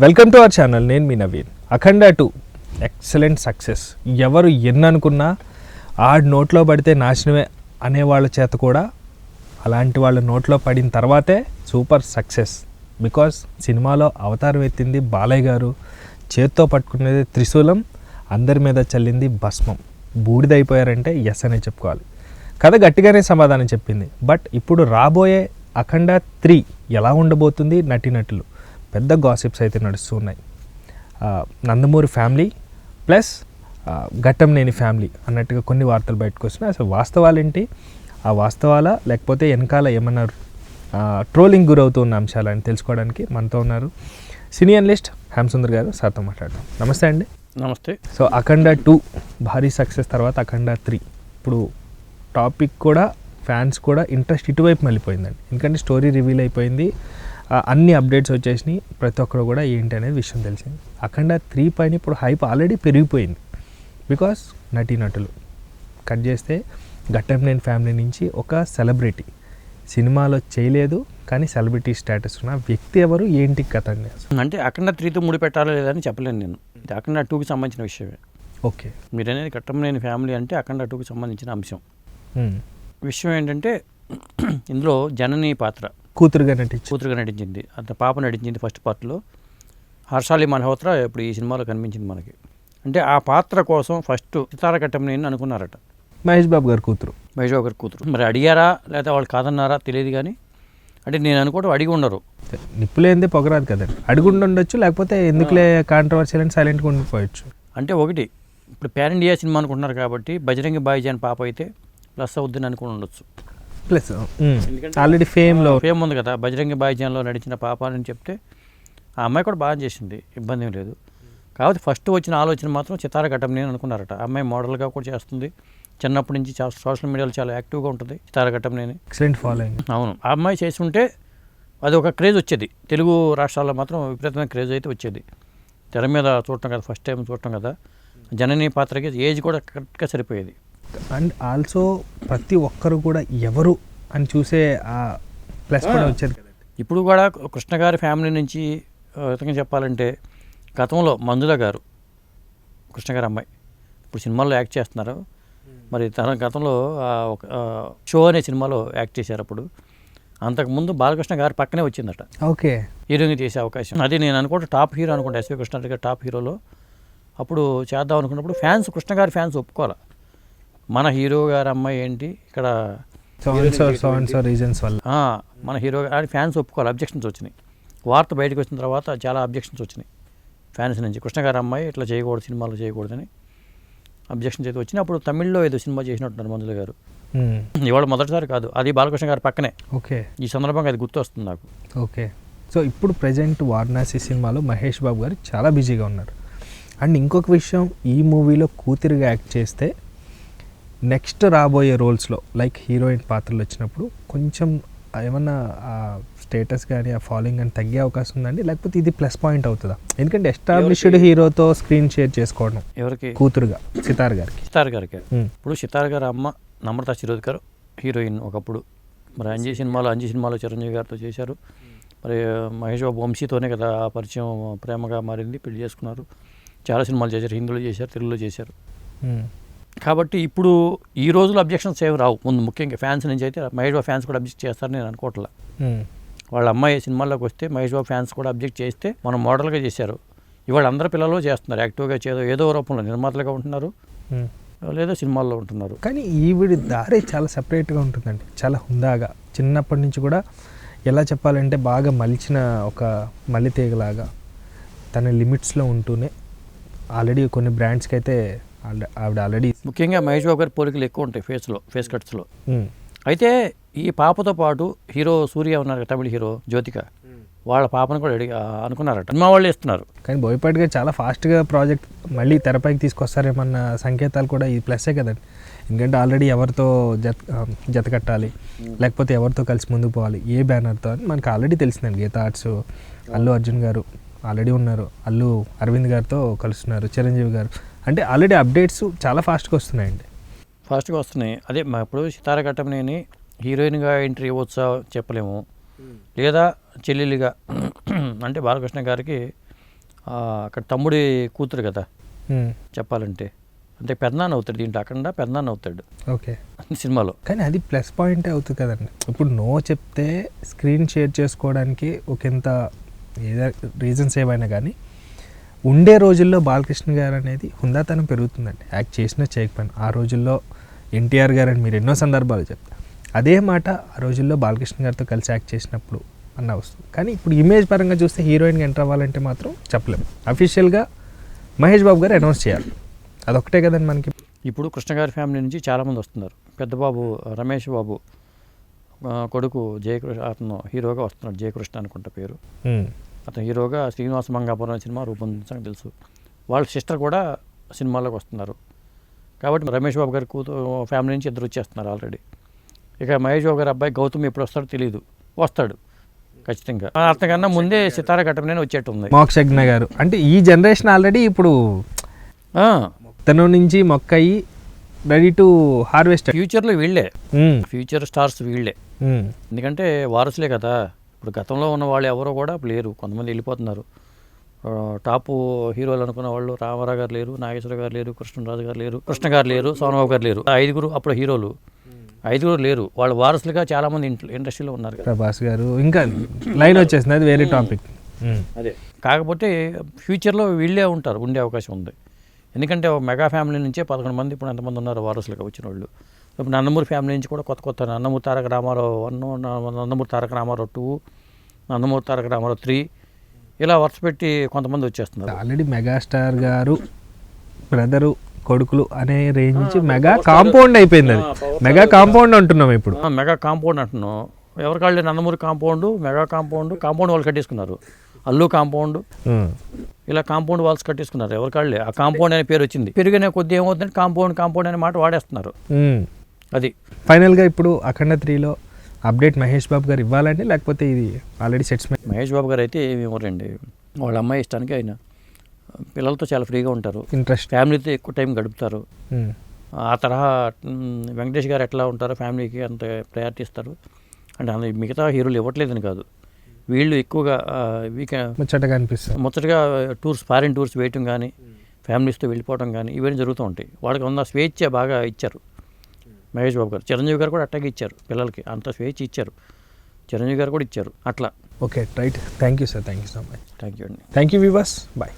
Welcome to our channel. నేను మీ నవీన్. అఖండ 2 excellent success. ఎవరు ఎన్ని అనుకున్నా ఆడి నోట్లో పడితే నాశనమే అనేవాళ్ళ చేత కూడా అలాంటి వాళ్ళ నోట్లో పడిన తర్వాతే సూపర్ సక్సెస్. బికాస్ సినిమాలో అవతారం ఎత్తింది బాలయ్య గారు, చేత్తో పట్టుకునేది త్రిశూలం, అందరి మీద చల్లింది భస్మం. బూడిదైపోయారంటే ఎస్ అనే చెప్పుకోవాలి. కథ గట్టిగానే సమాధానం చెప్పింది. బట్ ఇప్పుడు రాబోయే అఖండ 3 ఎలా ఉండబోతుంది? నటినటులు పెద్ద గాసిప్స్ అయితే నడుస్తూ ఉన్నాయి. Nandamuri family plus Ghattamaneni family అన్నట్టుగా కొన్ని వార్తలు బయటకు వస్తున్నాయి. అసలు వాస్తవాలేంటి? ఆ వాస్తవాల లేకపోతే వెనకాల ఏమన్నా ట్రోలింగ్ గురవుతున్న అంశాలని తెలుసుకోవడానికి మనతో ఉన్నారు సినీ అనలిస్ట్ హేమసుందర్ గారు. సార్తో మాట్లాడదాం. నమస్తే అండి. నమస్తే. సో అఖండ 2 భారీ సక్సెస్ తర్వాత అఖండ 3 ఇప్పుడు టాపిక్ కూడా ఫ్యాన్స్ కూడా ఇంట్రెస్ట్ ఇటువైపు మళ్ళీపోయిందండి. ఎందుకంటే స్టోరీ రివీల్ అయిపోయింది, అన్ని అప్డేట్స్ వచ్చేసినాయి, ప్రతి ఒక్కరు కూడా ఏంటి అనేది విషయం తెలిసింది. అఖండ 3 పైన ఇప్పుడు హైప్ ఆల్రెడీ పెరిగిపోయింది. బికాస్ నటీనటులు కట్ చేస్తే ఘట్టంనేని ఫ్యామిలీ నుంచి ఒక సెలబ్రిటీ సినిమాలో చేయలేదు కానీ సెలబ్రిటీ స్టేటస్ ఉన్న వ్యక్తి ఎవరు, ఏంటి కథ అండి? అంటే అఖండ 3తో ముడి పెట్టాలో లేదని చెప్పలేను నేను. ఇది అఖండ 2కి సంబంధించిన విషయమే. ఓకే, మీరు అనేది ఘట్టంనేని ఫ్యామిలీ అంటే అఖండ 2కి సంబంధించిన అంశం. విషయం ఏంటంటే ఇందులో జనని పాత్ర కూతురుగా నటించింది. అంత పాప నటించింది ఫస్ట్ పార్ట్లో. హర్షాలి మల్హోత్రా ఇప్పుడు ఈ సినిమాలో కనిపించింది మనకి. అంటే ఆ పాత్ర కోసం ఫస్ట్ సితార ఘట్టంనేని అనుకున్నారట. మహేష్ బాబు గారి కూతురు. మరి అడిగారా లేదా వాళ్ళు కాదన్నారా తెలియదు కానీ అంటే నేను అనుకోవడం అడిగి ఉండరు. నిప్పులేందే పొగరాదు కదండి. అడుగుండొచ్చు, లేకపోతే ఎందుకులే కాంట్రవర్షియల్ అని సైలెంట్గా ఉండిపోవచ్చు. అంటే ఒకటి ఇప్పుడు పాన్ ఇండియా సినిమా అనుకుంటున్నారు కాబట్టి బజరంగి భాయిజాన్ పాప అయితే ప్లస్ అవుద్దని అనుకుని ఉండొచ్చు. ప్లస్ ఆల్రెడీ ఫేమ్ ఉంది కదా, బజరంగి భాయిజాన్లో నడిచిన పాప అని చెప్తే ఆ అమ్మాయి కూడా బాగా చేసింది, ఇబ్బంది ఏం లేదు. కాబట్టి ఫస్ట్ వచ్చిన ఆలోచన మాత్రం సితార ఘట్టంనేని అనుకున్నారట. అమ్మాయి మోడల్గా కూడా చేస్తుంది, చిన్నప్పటి నుంచి సోషల్ మీడియాలో చాలా యాక్టివ్గా ఉంటుంది సితార ఘట్టంనేని. Excellent following. అవును, ఆ అమ్మాయి చేసి ఉంటే అది ఒక క్రేజ్ వచ్చేది. తెలుగు రాష్ట్రాల్లో మాత్రం విపరీతమైన క్రేజ్ అయితే వచ్చేది. తెర మీద చూడటం కదా, ఫస్ట్ టైం చూడటం కదా. జనని పాత్రకి ఏజ్ కూడా కరెక్ట్గా సరిపోయేది. అండ్ ఆల్సో ప్రతి ఒక్కరు కూడా ఎవరు అని చూసే ఆ ప్లస్ కూడా వచ్చేది కదండి. ఇప్పుడు కూడా కృష్ణ గారి ఫ్యామిలీ నుంచి విధంగా చెప్పాలంటే గతంలో మంజుల గారు, కృష్ణ గారి అమ్మాయి, ఇప్పుడు సినిమాల్లో యాక్ట్ చేస్తున్నారు. మరి తన గతంలో ఒక షో అనే సినిమాలో యాక్ట్ చేశారు. అప్పుడు అంతకుముందు బాలకృష్ణ గారి పక్కనే వచ్చిందట. ఓకే, హీరోయిన్ చేసే అవకాశం. అది నేను అనుకుంటే టాప్ హీరో అనుకుంటా, ఎస్వి కృష్ణారెడ్డి గారు టాప్ హీరోలో. అప్పుడు చేద్దాం అనుకున్నప్పుడు ఫ్యాన్స్, కృష్ణ గారి ఫ్యాన్స్ ఒప్పుకోవాలి. మన హీరో గారి అమ్మాయి ఏంటి ఇక్కడ రీజన్స్ వల్ల మన హీరో గారి ఫ్యాన్స్ ఒప్పుకోవాలి. అబ్జెక్షన్స్ వచ్చినాయి. వార్త బయటకు వచ్చిన తర్వాత చాలా అబ్జెక్షన్స్ వచ్చినాయి ఫ్యాన్స్ నుంచి. కృష్ణ గారి అమ్మాయి ఇట్లా చేయకూడదు, సినిమాలో చేయకూడదని అబ్జెక్షన్స్ అయితే వచ్చినాయి. అప్పుడు తమిళ్లో ఏదో సినిమా చేసినట్టున్నారు మంజుల గారు. ఇవాళ మొదటిసారి కాదు, అది బాలకృష్ణ గారి పక్కనే. ఓకే, ఈ సందర్భంగా అది గుర్తు వస్తుంది నాకు. ఓకే, సో ఇప్పుడు ప్రజెంట్ వారణాసి సినిమాలో మహేష్ బాబు గారు చాలా బిజీగా ఉన్నారు. అండ్ ఇంకొక విషయం, ఈ మూవీలో కూతురుగా యాక్ట్ చేస్తే నెక్స్ట్ రాబోయే రోల్స్లో లైక్ హీరోయిన్ పాత్రలు వచ్చినప్పుడు కొంచెం ఏమన్నా ఆ స్టేటస్ కానీ ఆ ఫాలోయింగ్ కానీ తగ్గే అవకాశం ఉందండి, లేకపోతే ఇది ప్లస్ పాయింట్ అవుతుందా? ఎందుకంటే ఎస్టాబ్లిష్డ్ హీరోతో స్క్రీన్ షేర్ చేసుకోవడం ఎవరికి? కూతురుగా సితార గారికి. ఇప్పుడు సితార గారి అమ్మ నమ్రతా శిరోద్కర్ హీరోయిన్ ఒకప్పుడు. మరి అంజీ సినిమాలో చిరంజీవి గారితో చేశారు. మరి మహేష్ బాబు వంశీతోనే కదా ఆ పరిచయం ప్రేమగా మారింది, పెళ్లి చేసుకున్నారు. చాలా సినిమాలు చేశారు, హిందీలో చేశారు, తెలుగులో చేశారు. కాబట్టి ఇప్పుడు ఈ రోజులో అబ్జెక్షన్స్ ఏమి రావు. ముందు ముఖ్యంగా ఫ్యాన్స్ నుంచి అయితే మహేష్ బాబు ఫ్యాన్స్ కూడా అబ్జెక్ట్ చేస్తారని నేను అనుకోవట్లా. వాళ్ళ అమ్మాయి సినిమాల్లోకి వస్తే మహేష్ బాబు ఫ్యాన్స్ కూడా అబ్జెక్ట్ చేస్తే మనం మోడల్గా చేశారు. ఇవాళ అందరు పిల్లలు చేస్తున్నారు యాక్టివ్గా, ఏదో రూపంలో నిర్మాతలుగా ఉంటున్నారు, లేదా సినిమాల్లో ఉంటున్నారు. కానీ ఈవిడి దారి చాలా సపరేట్గా ఉంటుందండి, చాలా హుందాగా. చిన్నప్పటి నుంచి కూడా ఎలా చెప్పాలంటే బాగా మలిచిన ఒక మల్లితీగలాగా తన లిమిట్స్లో ఉంటూనే ఆల్రెడీ కొన్ని బ్రాండ్స్కి అయితే ఆవిడ ఆల్రెడీ. ముఖ్యంగా మహేష్ బాబు గారి పోలికలు ఎక్కువ ఉంటాయి ఫేస్ కట్స్లో. అయితే ఈ పాపతో పాటు హీరో సూర్య ఉన్నారు, తమిళ హీరో జ్యోతిక, వాళ్ళ పాపను కూడా అనుకున్నారట. సినిమా వాళ్ళు ఇస్తున్నారు. కానీ బోయపాటి గారు చాలా ఫాస్ట్గా ప్రాజెక్ట్ మళ్ళీ తెరపైకి తీసుకొస్తారేమన్న సంకేతాలు కూడా ఈ ప్లస్సే కదండి. ఎందుకంటే ఆల్రెడీ ఎవరితో జత కట్టాలి, లేకపోతే ఎవరితో కలిసి ముందుకు పోవాలి, ఏ బ్యానర్తో అని మనకు ఆల్రెడీ తెలిసిందండి. గీతా ఆర్ట్స్ అల్లు అర్జున్ గారు ఆల్రెడీ ఉన్నారు, అల్లు అరవింద్ గారితో కలుస్తున్నారు, చిరంజీవి గారు. అంటే ఆల్రెడీ అప్డేట్స్ చాలా ఫాస్ట్గా వస్తున్నాయండి. అదే ఇప్పుడు సితార ఘట్టంనేని హీరోయిన్గా ఎంట్రీ ఇవ్వచ్చా చెప్పలేము, లేదా చెల్లెలిగా అంటే బాలకృష్ణ గారికి అక్కడ తమ్ముడి కూతురు కదా ఉమ్, చెప్పాలంటే. అంటే పెద్దనాన్న అవుతాడు దీంట్లో, అక్కడ పెద్దనాన్న అవుతాడు ఓకే. సినిమాలో. కానీ అది ప్లస్ పాయింటే అవుతుంది కదండి. ఇప్పుడు నో చెప్తే స్క్రీన్ షేర్ చేసుకోవడానికి ఒకంత ఏదో రీజన్స్ ఏవైనా కానీ ఉండే రోజుల్లో బాలకృష్ణ గారు అనేది హుందాతనం పెరుగుతుందండి. యాక్ట్ చేసినా చేయకపోయినా ఆ రోజుల్లో ఎన్టీఆర్ గారు అని మీరు ఎన్నో సందర్భాలు చెప్తారు. అదే మాట ఆ రోజుల్లో బాలకృష్ణ గారితో కలిసి యాక్ట్ చేసినప్పుడు అన్న వస్తుంది. కానీ ఇప్పుడు ఇమేజ్ పరంగా చూస్తే హీరోయిన్గా ఎంటర్ అవ్వాలంటే మాత్రం చెప్పలేము. అఫీషియల్గా మహేష్ బాబు గారు అనౌన్స్ చేయాలి, అదొకటే కదండి మనకి. ఇప్పుడు కృష్ణ గారి ఫ్యామిలీ నుంచి చాలామంది వస్తున్నారు. పెద్ద బాబు రమేష్ బాబు కొడుకు జయకృష్ణ, అతను హీరోగా వస్తున్నాడు. జయకృష్ణ అనుకుంటా పేరు. ఉమ్, అతను హీరోగా శ్రీనివాస మంగాపురం సినిమా రూపొందించడం తెలుసు. వాళ్ళ సిస్టర్ కూడా సినిమాలోకి వస్తున్నారు. కాబట్టి రమేష్ బాబు గారి కూతురు ఫ్యామిలీ నుంచి ఇద్దరు వచ్చేస్తున్నారు ఆల్రెడీ. ఇక మహేష్ బాబు గారి అబ్బాయి గౌతమ్ ఎప్పుడు వస్తాడో తెలియదు, వస్తాడు ఖచ్చితంగా. అంతకన్నా ముందే సితార ఘట్టమనే వచ్చేట్టు ఉంది. మోక్షజ్ఞ గారు అంటే ఈ జనరేషన్ ఆల్రెడీ ఇప్పుడు ఆ, తన నుంచి మొక్క అయ్యి రెడీ టు హార్వెస్ట్. ఫ్యూచర్లో వీళ్ళే ఫ్యూచర్ స్టార్స్ వీళ్ళే. ఎందుకంటే వారసులే కదా. ఇప్పుడు గతంలో ఉన్న వాళ్ళు ఎవరో కూడా లేరు, కొంతమంది వెళ్ళిపోతున్నారు. టాప్ హీరోలు అనుకున్న వాళ్ళు రామారావు గారు లేరు, నాగేశ్వర గారు లేరు, కృష్ణరాజు గారు లేరు, కృష్ణ గారు లేరు, సోనబాబు గారు లేరు. ఐదుగురు అప్పుడు హీరోలు, ఐదుగురు లేరు. వాళ్ళు వారసులుగా చాలామంది ఇండస్ట్రీలో ఉన్నారు కదా. ప్రభాస్ గారు ఇంకా లైన్ వచ్చేసింది, అది వేరే టాపిక్. అదే కాకపోతే ఫ్యూచర్లో వీళ్ళే ఉంటారు, ఉండే అవకాశం ఉంది. ఎందుకంటే ఒక మెగా ఫ్యామిలీ నుంచే 11 మంది ఇప్పుడు ఎంతమంది ఉన్నారు వారసులుగా వచ్చిన వాళ్ళు. ఇప్పుడు నందమూరి ఫ్యామిలీ నుంచి కూడా కొత్త నందమూరి తారక రామారావు 1, నందమూరి తారక రామారావు 2, నందమూరి తారక రామారావు 3, ఇలా వరుస పెట్టి కొంతమంది వచ్చేస్తున్నారు. ఆల్రెడీ మెగాస్టార్ గారు బ్రదరు కొడుకులు అనే రేంజ్ నుంచి మెగా కాంపౌండ్ అయిపోయింది. అది మెగా కాంపౌండ్ అంటున్నాం ఇప్పుడు. మెగా కాంపౌండ్ అంటున్నాం. ఎవరికాళ్ళే నందమూరి కాంపౌండ్, మెగా కాంపౌండ్ వాళ్ళు కట్టేసుకున్నారు. అల్లు కాంపౌండ్, ఇలా కాంపౌండ్ వాల్స్ కట్టేసుకున్నారు ఎవరికాళ్ళే. ఆ కాంపౌండ్ అనే పేరు వచ్చింది. పెరిగిన కొద్ది ఏమవుతుందంటే కాంపౌండ్ అనే మాట వాడేస్తున్నారు. అది ఫైనల్గా ఇప్పుడు అఖండ 3లో అప్డేట్ మహేష్ బాబు గారు ఇవ్వాలండి, లేకపోతే ఇది ఆల్రెడీ సెట్స్? మహేష్ బాబు గారు అయితే ఏమి ఇవ్వరండి. వాళ్ళ అమ్మాయి ఇష్టానికి ఆయన పిల్లలతో చాలా ఫ్రీగా ఉంటారు, ఇంట్రెస్ట్, ఫ్యామిలీతో ఎక్కువ టైం గడుపుతారు. ఆ తరహా వెంకటేష్ గారు ఎట్లా ఉంటారో ఫ్యామిలీకి అంత ప్రయారిటీ ఇస్తారు. అంటే మిగతా హీరోలు ఇవ్వట్లేదని కాదు, వీళ్ళు ఎక్కువగా ముచ్చటగా అనిపిస్తుంది. ముచ్చటగా టూర్స్, ఫారిన్ టూర్స్ వేయటం కానీ, ఫ్యామిలీస్తో వెళ్ళిపోవడం కానీ ఇవన్నీ జరుగుతూ ఉంటాయి. వాళ్ళకి ఉన్న స్వేచ్ఛ బాగా ఇచ్చారు మహేష్ బాబు గారు. చిరంజీవి గారు కూడా అట్టాగే ఇచ్చారు, పిల్లలకి అంత స్వేచ్ఛ ఇచ్చారు. చిరంజీవి గారు కూడా ఇచ్చారు అట్లా. Okay right, thank you sir, thank you so much. Thank you అండి. Thank you viewers, bye.